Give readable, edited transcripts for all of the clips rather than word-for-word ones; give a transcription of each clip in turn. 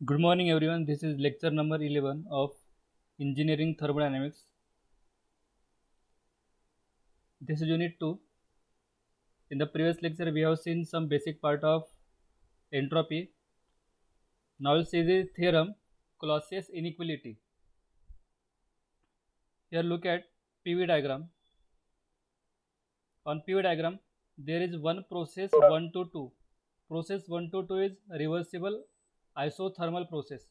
Good morning everyone. This is lecture number 11 of Engineering Thermodynamics. This is unit 2. In the previous lecture we have seen some basic part of entropy. Now we'll see the theorem Clausius inequality. Here look at PV diagram. On PV diagram there is one process 1 to 2. Process 1 to 2 is reversible isothermal process.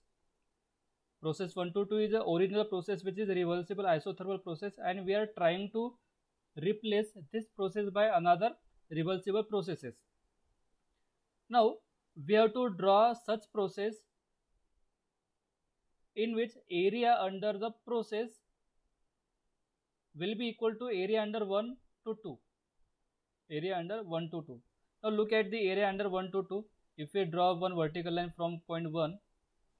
Process 1 to 2 is the original process which is reversible isothermal process, and we are trying to replace this process by another reversible processes. Now we have to draw such process in which area under the process will be equal to area under 1 to 2. Area under 1 to 2. Now look at the area under 1 to 2. If we draw one vertical line from point 1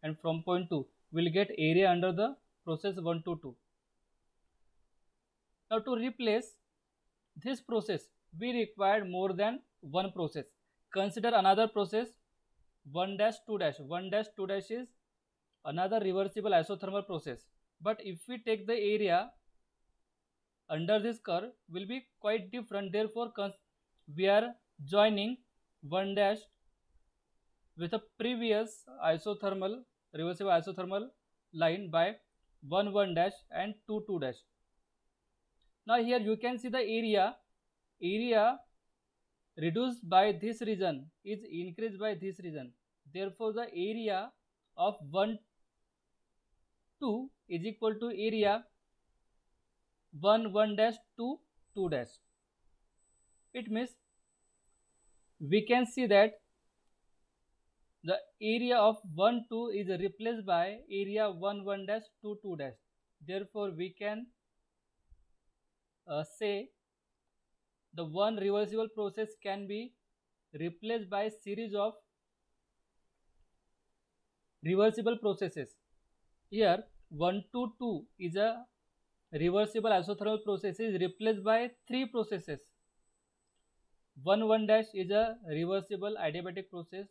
and from point 2, we will get area under the process 1 to 2. Now to replace this process, we required more than one process. Consider another process 1 dash 2 dash. 1 dash 2 dash is another reversible isothermal process. But if we take the area under this curve will be quite different. Therefore, we are joining 1 dash with a previous isothermal reversible isothermal line by 1 1 dash and 2 2 dash. Now here you can see the area reduced by this region is increased by this region. Therefore the area of 1 2 is equal to area 1 1 dash 2 2 dash. It means we can see that the area of 1 2 is replaced by area 1 1 dash 2 2 dash. Therefore we can say the one reversible process can be replaced by series of reversible processes. Here 1 to 2 is a reversible isothermal process is replaced by three processes. 1 1 dash is a reversible adiabatic process.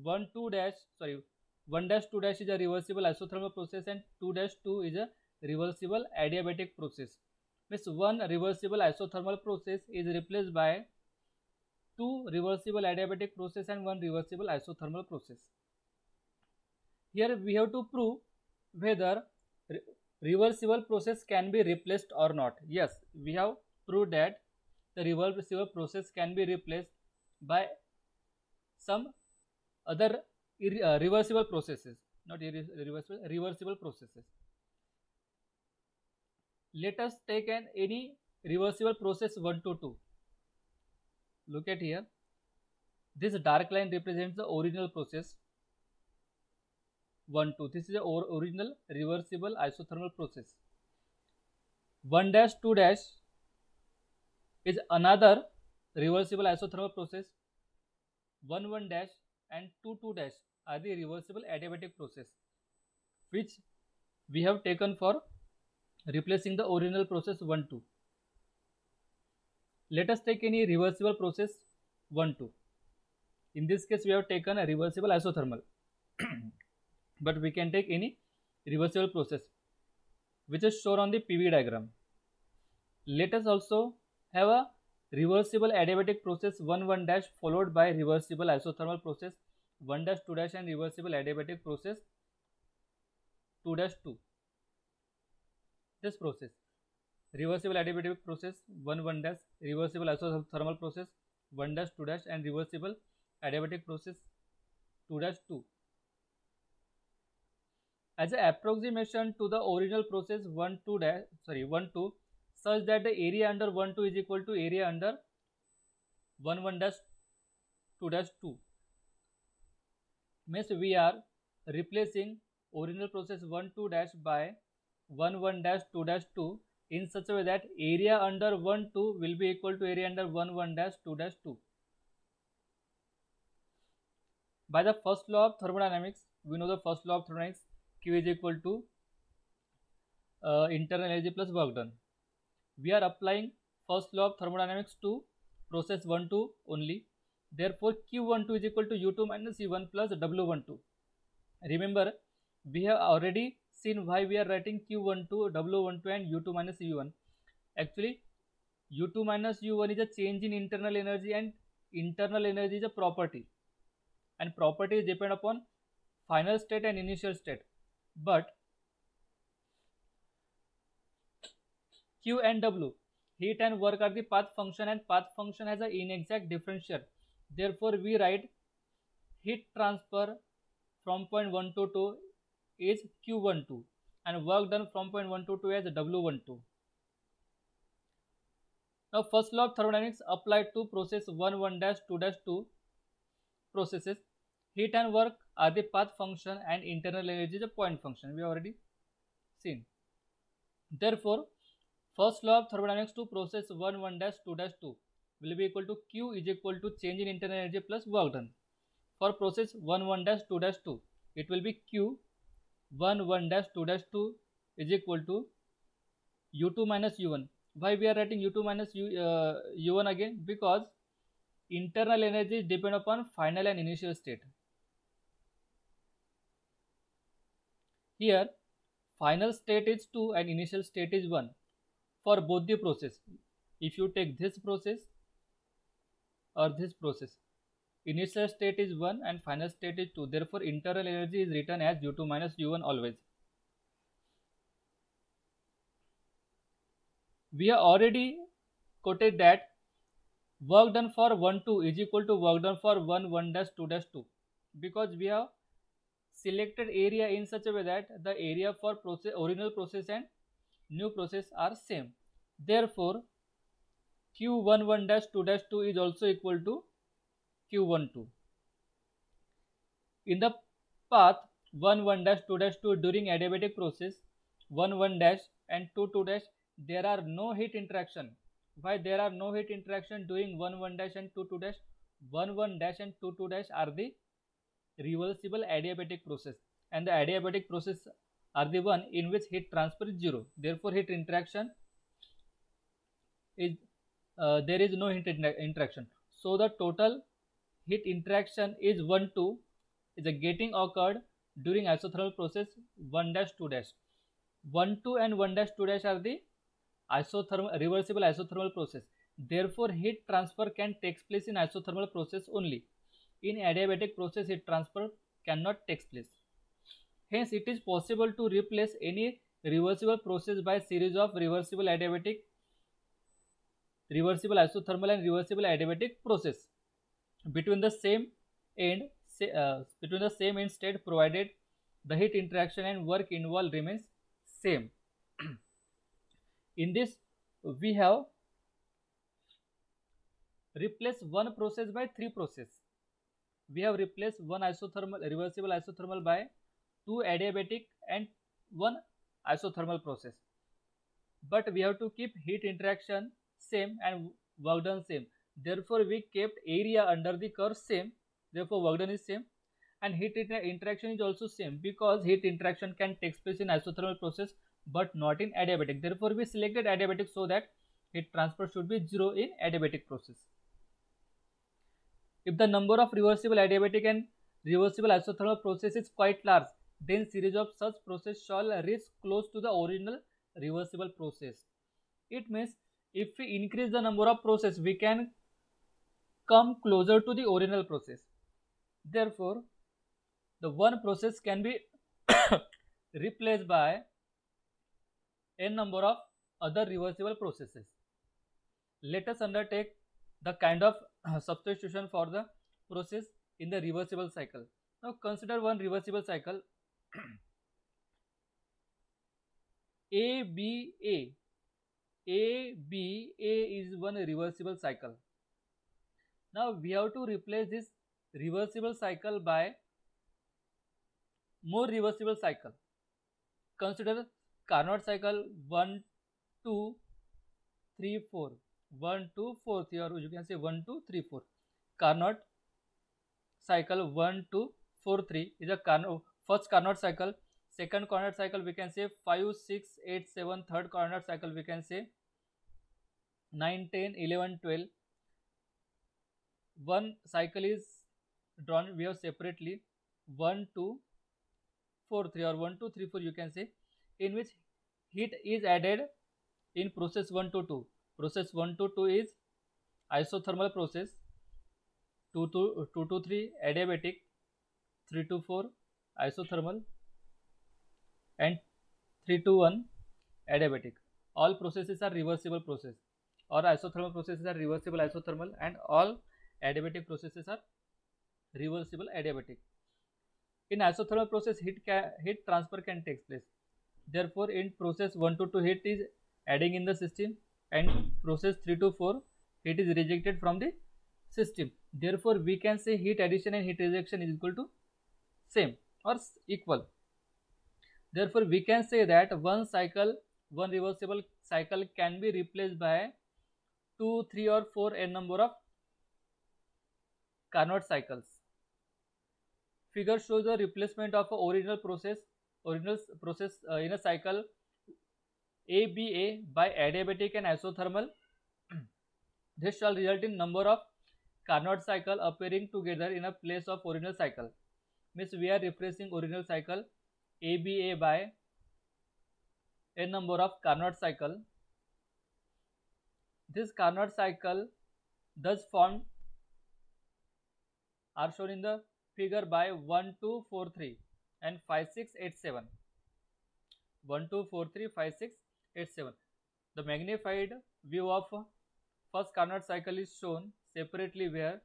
1 dash 2 dash is a reversible isothermal process, and 2 dash 2 is a reversible adiabatic process. Means one reversible isothermal process is replaced by two reversible adiabatic process and one reversible isothermal process. Here we have to prove whether reversible process can be replaced or not. Yes, we have proved that the reversible process can be replaced by some other reversible processes, not irreversible, reversible processes. Let us take any reversible process 1 to 2. Look at here. This dark line represents the original process 1 2. This is the original reversible isothermal process. 1 dash 2 dash is another reversible isothermal process. 1 1 dash and 2 2 dash are the reversible adiabatic process which we have taken for replacing the original process 1 2. Let us take any reversible process 1 2. In this case we have taken a reversible isothermal but we can take any reversible process which is shown on the PV diagram. Let us also have a reversible adiabatic process 1 1 dash followed by reversible isothermal process 1 dash 2 dash and reversible adiabatic process 2 dash 2. This process reversible adiabatic process 1 1 dash, reversible isothermal process 1 dash 2 dash and reversible adiabatic process 2 dash 2. As an approximation to the original process 1 2 such that the area under 1 2 is equal to area under 1 1 dash 2 dash 2. Means we are replacing original process 1 2 dash by 1 1 dash 2 dash 2 in such a way that area under 1 2 will be equal to area under 1 1 dash 2 dash 2. By the first law of thermodynamics, we know the first law of thermodynamics, Q is equal to internal energy plus work done. We are applying first law of thermodynamics to process 1 2 only. Therefore Q12 is equal to U2 minus U1 plus W12. Remember, we have already seen why we are writing Q12, W12 and U2 minus U1. Actually, U2 minus U1 is a change in internal energy, and internal energy is a property, and properties depend upon final state and initial state. But Q and W, heat and work, are the path function, and path function has an inexact differential. Therefore, we write heat transfer from point 1 to 2 is Q12 and work done from point 1 to 2 as W12. Now, first law of thermodynamics applied to process 1, 1 dash, 2 dash, 2 processes. Heat and work are the path function and internal energy is a point function. We have already seen. Therefore, first law of thermodynamics to process 1, 1 dash, 2 dash, 2 will be equal to Q is equal to change in internal energy plus work done. For process 1, 1 dash, 2 dash, 2, it will be Q 1, 1 dash, 2 dash, 2 is equal to U2 minus U1. Why we are writing U2 minus U1 again? Because internal energy depend upon final and initial state. Here, final state is 2 and initial state is 1 for both the process. If you take this process or this process, initial state is 1 and final state is 2. Therefore, internal energy is written as U2 minus U1 always. We have already quoted that work done for 1, 2 is equal to work done for 1, 1 dash, 2 dash, 2, because we have selected area in such a way that the area for process, original process and new process are same. Therefore, Q11 dash 2 dash 2 is also equal to Q12. In the path 1, 1 dash 2 dash 2 during adiabatic process 1, 1 dash and 2, 2 dash, there are no heat interaction. Why there are no heat interaction during 1, 1 dash and 2, 2 dash? 1, 1 dash and 2, 2 dash are the reversible adiabatic process, and the adiabatic process are the one in which heat transfer is 0. Therefore, heat interaction is there is no heat interaction. So the total heat interaction is 1, 2 is a getting occurred during isothermal process 1 dash 2 dash. 1, 2 and 1 dash 2 dash are the reversible isothermal process. Therefore, heat transfer can take place in isothermal process only. In adiabatic process, heat transfer cannot take place. Hence, it is possible to replace any reversible process by series of reversible adiabatic, reversible isothermal and reversible adiabatic process between the same end state, provided the heat interaction and work involved remains same. In this, we have replaced one process by three processes. We have replaced one reversible isothermal by two adiabatic and one isothermal process. But we have to keep heat interaction same and work done same. Therefore, we kept area under the curve same. Therefore, work done is same, and heat interaction is also same, because heat interaction can take place in isothermal process but not in adiabatic. Therefore, we selected adiabatic so that heat transfer should be 0 in adiabatic process. If the number of reversible adiabatic and reversible isothermal process is quite large, then series of such process shall reach close to the original reversible process. It means if we increase the number of process, we can come closer to the original process. Therefore, the one process can be replaced by n number of other reversible processes. Let us undertake the kind of substitution for the process in the reversible cycle. Now, consider one reversible cycle ABA. ABA is one reversible cycle. Now, we have to replace this reversible cycle by more reversible cycle. Consider Carnot cycle 1, 2, 3, 4. 1, 2, 4, or you can say 1, 2, 3, 4. Carnot cycle 1, 2, 4, 3 is a first Carnot cycle. Second Carnot cycle we can say 5, 6, 8, 7. Third Carnot cycle we can say 9, 10, 11, 12. One cycle is drawn, we have separately 1, 2, 4 3 or 1 2 3 4 you can say, in which heat is added in process 1 to 2. Process 1 to 2 is isothermal process, 2 to 3 adiabatic, 3 to 4 isothermal, and 3 to 1 adiabatic. All processes are reversible process. All isothermal processes are reversible isothermal, and all adiabatic processes are reversible adiabatic. In isothermal process, heat transfer can take place. Therefore, in process 1 to 2, heat is adding in the system, and process 3 to 4, heat is rejected from the system. Therefore, we can say heat addition and heat rejection is equal to same or equal. Therefore, we can say that one reversible cycle can be replaced by 2, 3 or 4 n number of Carnot cycles. Figure shows the replacement of original process in a cycle ABA by adiabatic and isothermal. This shall result in number of Carnot cycle appearing together in a place of original cycle. Means we are replacing original cycle ABA by n number of Carnot cycle. This Carnot cycle thus formed are shown in the figure by 1, 2, 4, 3 and 5, 6, 8, 7. 1, 2, 4, 3, 5, 6, 8, 7. The magnified view of first Carnot cycle is shown separately, where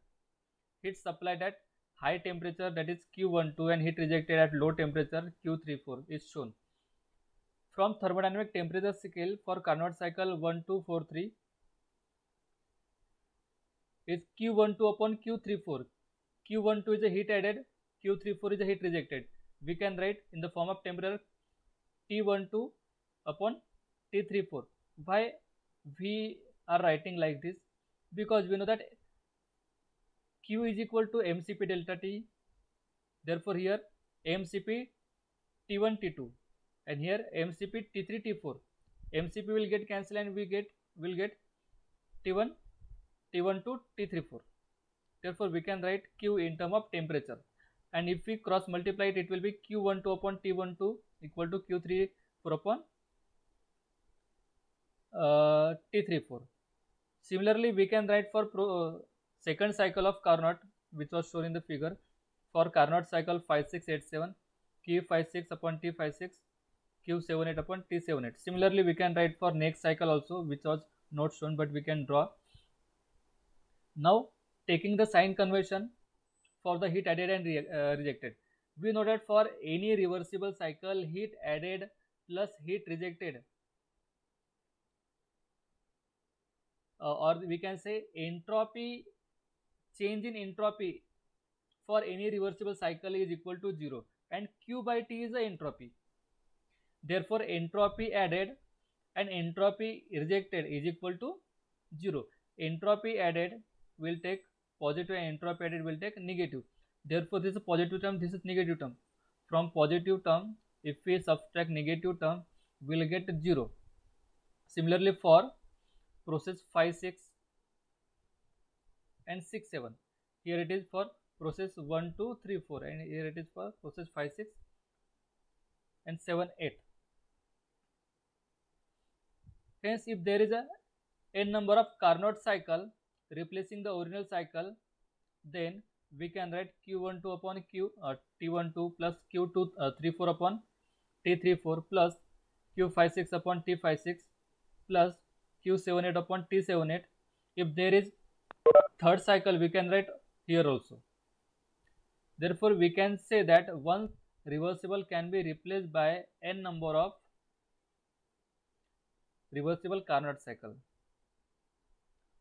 heat supplied at high temperature, that is Q12, and heat rejected at low temperature Q34 is shown. From thermodynamic temperature scale for Carnot cycle 1, 2, 4, 3 is Q12 upon Q34. Q12 is a heat added, Q34 is a heat rejected. We can write in the form of temperature T12 upon T34. Why we are writing like this? Because we know that Q is equal to mCp delta T. Therefore, here mCp T1 T2 and here mCp T3 T4. mCp will get cancelled and we will get T1 to T34. Therefore, we can write Q in term of temperature, and if we cross multiply it, it will be Q12 upon T12 equal to Q34 upon T34. Similarly, we can write for second cycle of Carnot, which was shown in the figure. For Carnot cycle 5, 6, 8, 7, Q56 upon T56, Q78 upon T78. Similarly, we can write for next cycle also, which was not shown, but we can draw. Now, taking the sign convention for the heat added and rejected, we know that for any reversible cycle, heat added plus heat rejected, or we can say entropy, change in entropy for any reversible cycle is equal to 0, and Q by T is the entropy. Therefore, entropy added and entropy rejected is equal to 0. Entropy added will take positive and entropy added will take negative. Therefore, this is a positive term, this is negative term. From positive term, if we subtract negative term, we will get 0. Similarly, for process 5, 6 and 6, 7. Here it is for process 1, 2, 3, 4, and here it is for process 5, 6 and 7, 8. Hence, if there is a n number of Carnot cycle replacing the original cycle, then we can write Q12 upon T12 plus Q34 upon T34 plus Q56 upon T56 plus Q78 upon T78. If there is third cycle, we can write here also. Therefore, we can say that one reversible can be replaced by n number of reversible Carnot cycle,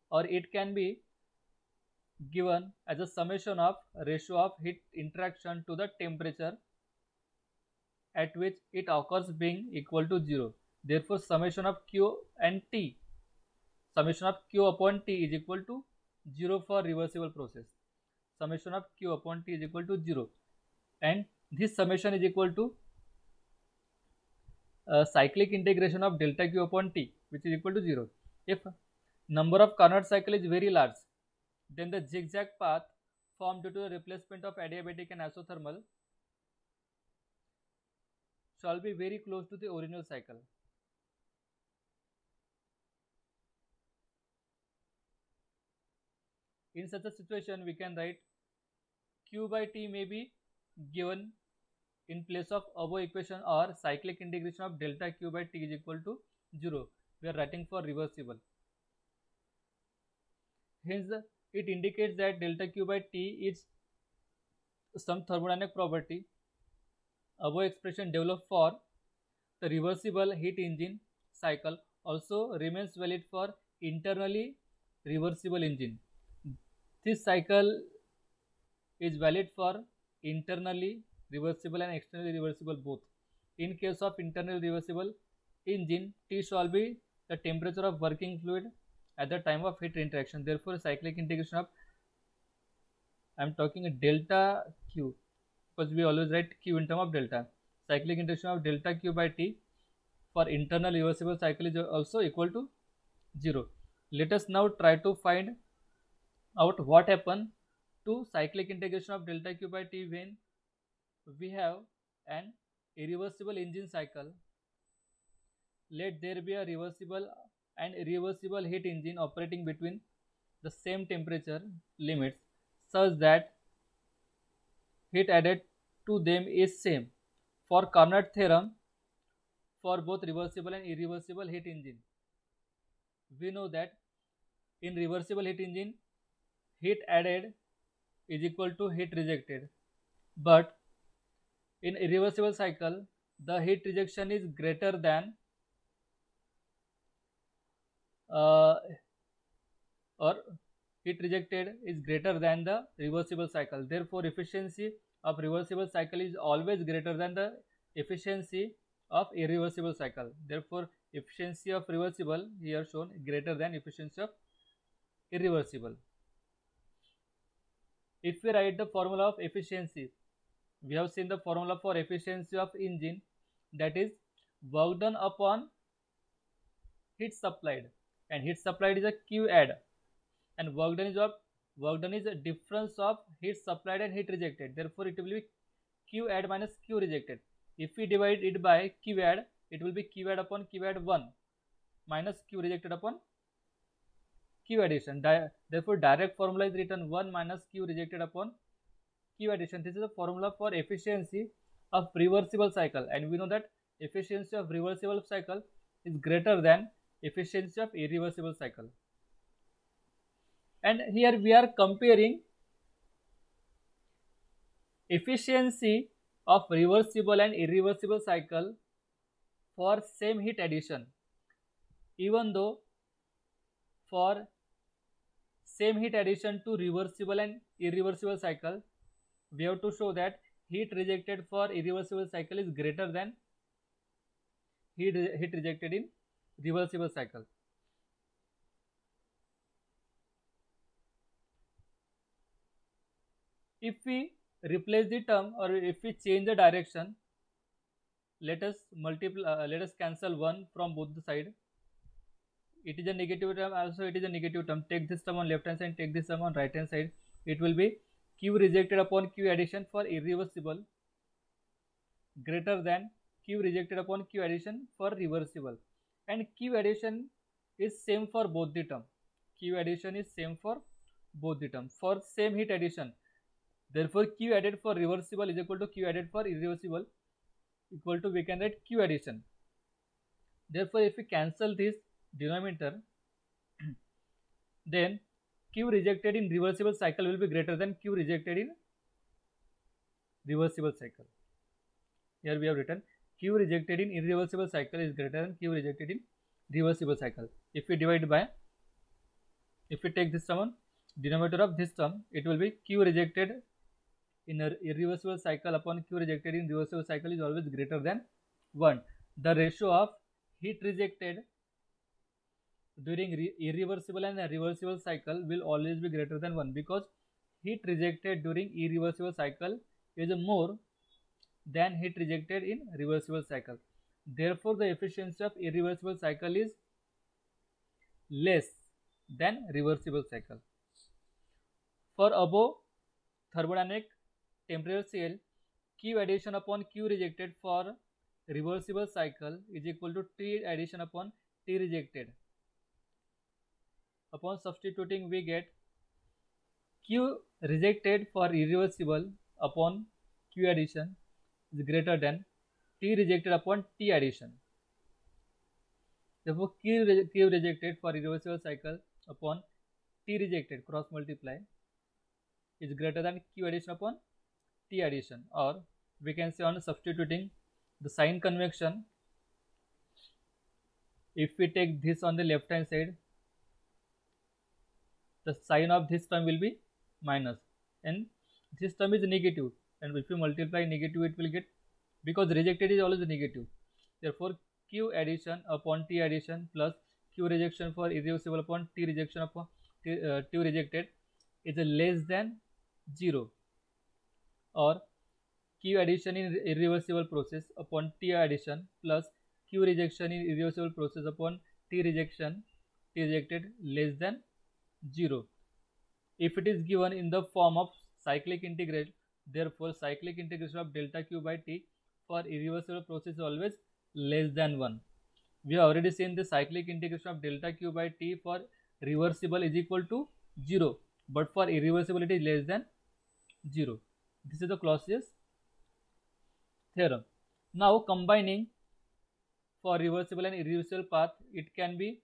or it can be given as a summation of ratio of heat interaction to the temperature at which it occurs being equal to 0. Therefore, summation of Q and T, summation of Q upon T is equal to 0 for reversible process. Summation of Q upon T is equal to 0, and this summation is equal to cyclic integration of delta Q upon T, which is equal to 0. If number of Carnot cycle is very large, then the zigzag path formed due to the replacement of adiabatic and isothermal shall be very close to the original cycle. In such a situation, we can write Q by T may be given in place of above equation, or cyclic integration of delta Q by T is equal to 0. We are writing for reversible. Hence, it indicates that delta Q by T is some thermodynamic property. Above expression developed for the reversible heat engine cycle also remains valid for internally reversible engine. This cycle is valid for internally reversible and externally reversible both. In case of internal reversible engine, T shall be the temperature of working fluid at the time of heat interaction. Therefore, cyclic integration of, I am talking delta Q, because we always write Q in term of delta. Cyclic integration of delta Q by T for internal reversible cycle is also equal to 0. Let us now try to find out what happen to cyclic integration of delta Q by T when we have an irreversible engine cycle. Let there be a reversible and irreversible heat engine operating between the same temperature limits such that heat added to them is same. For Carnot theorem, for both reversible and irreversible heat engine, we know that in reversible heat engine, heat added is equal to heat rejected, but in irreversible cycle, the heat rejection is greater than or heat rejected is greater than the reversible cycle. Therefore, efficiency of reversible cycle is always greater than the efficiency of irreversible cycle. Therefore, efficiency of reversible here shown greater than efficiency of irreversible. If we write the formula of efficiency, we have seen the formula for efficiency of engine, that is work done upon heat supplied, and heat supplied is a Q add, and work done is a difference of heat supplied and heat rejected. Therefore, it will be Q add minus Q rejected. If we divide it by Q add, it will be Q add upon Q add 1 minus Q rejected upon Q addition. Therefore, direct formula is written 1 minus Q rejected upon Q addition. This is a formula for efficiency of reversible cycle, and we know that efficiency of reversible cycle is greater than efficiency of irreversible cycle. And here we are comparing efficiency of reversible and irreversible cycle for same heat addition. Even though for same heat addition to reversible and irreversible cycle, we have to show that heat rejected for irreversible cycle is greater than heat rejected in reversible cycle. If we replace the term, or if we change the direction, let us cancel 1 from both the side. It is a negative term, also it is a negative term. Take this term on left hand side, take this term on right hand side. It will be Q rejected upon Q addition for irreversible greater than Q rejected upon Q addition for reversible, and Q addition is same for both the term. Q addition is same for both the term for same heat addition. Therefore, Q added for reversible is equal to Q added for irreversible, equal to, we can write Q addition. Therefore, if we cancel this denominator, then Q rejected in reversible cycle will be greater than Q rejected in reversible cycle. Here we have written Q rejected in irreversible cycle is greater than Q rejected in reversible cycle. If we divide by, if we take this term, denominator of this term, it will be Q rejected in a irreversible cycle upon Q rejected in reversible cycle is always greater than 1. The ratio of heat rejected during irreversible and reversible cycle will always be greater than 1, because heat rejected during irreversible cycle is more than heat rejected in reversible cycle. Therefore, the efficiency of irreversible cycle is less than reversible cycle. For above thermodynamic temperature scale, Q addition upon Q rejected for reversible cycle is equal to T addition upon T rejected. Upon substituting, we get Q rejected for irreversible upon Q addition is greater than T rejected upon T addition. Therefore, Q rejected for irreversible cycle upon T rejected cross multiply is greater than Q addition upon T addition, or we can say on substituting the sign convention, if we take this on the left hand side, the sign of this term will be minus and this term is negative, and if you multiply negative it will get, because rejected is always negative. Therefore, Q addition upon T addition plus Q rejection for irreversible upon T rejection upon T rejected is less than 0, or Q addition in irreversible process upon T addition plus Q rejection in irreversible process upon T rejected less than 0. If it is given in the form of cyclic integral, therefore cyclic integration of delta Q by T for irreversible process is always less than 1. We have already seen the cyclic integration of delta Q by T for reversible is equal to 0, but for irreversible it is less than 0. This is the Clausius theorem. Now combining for reversible and irreversible path, it can be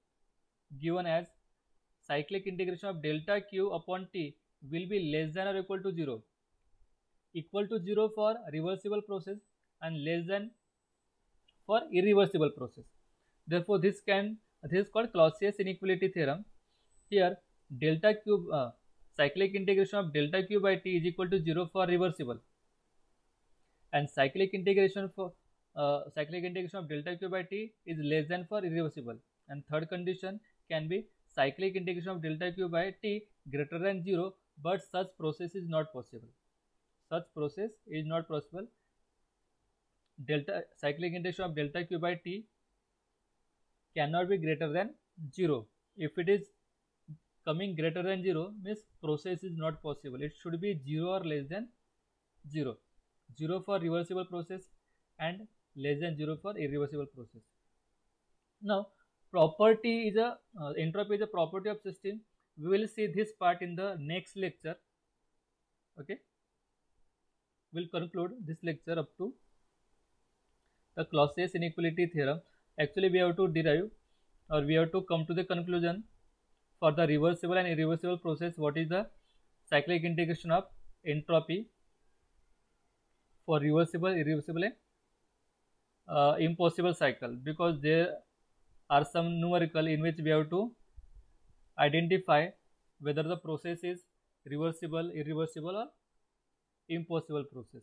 given as cyclic integration of delta Q upon T will be less than or equal to 0. Equal to 0 for reversible process and less than for irreversible process. Therefore, this is called Clausius inequality theorem. Here, delta Q cyclic integration of delta Q by T is equal to 0 for reversible, and cyclic integration of delta Q by T is less than for irreversible. And third condition can be cyclic integration of delta Q by T greater than 0, but such process is not possible. Such process is not possible. Cyclic integration of delta Q by T cannot be greater than 0. If it is coming greater than 0, means process is not possible. It should be 0 or less than 0. 0 for reversible process and less than 0 for irreversible process. Now, property is entropy is a property of system. We will see this part in the next lecture. Okay, we'll conclude this lecture up to the Clausius inequality theorem. Actually, we have to derive, or we have to come to the conclusion for the reversible and irreversible process. What is the cyclic integration of entropy for reversible, irreversible and impossible cycle? Because there are some numerical in which we have to identify whether the process is reversible, irreversible or impossible process.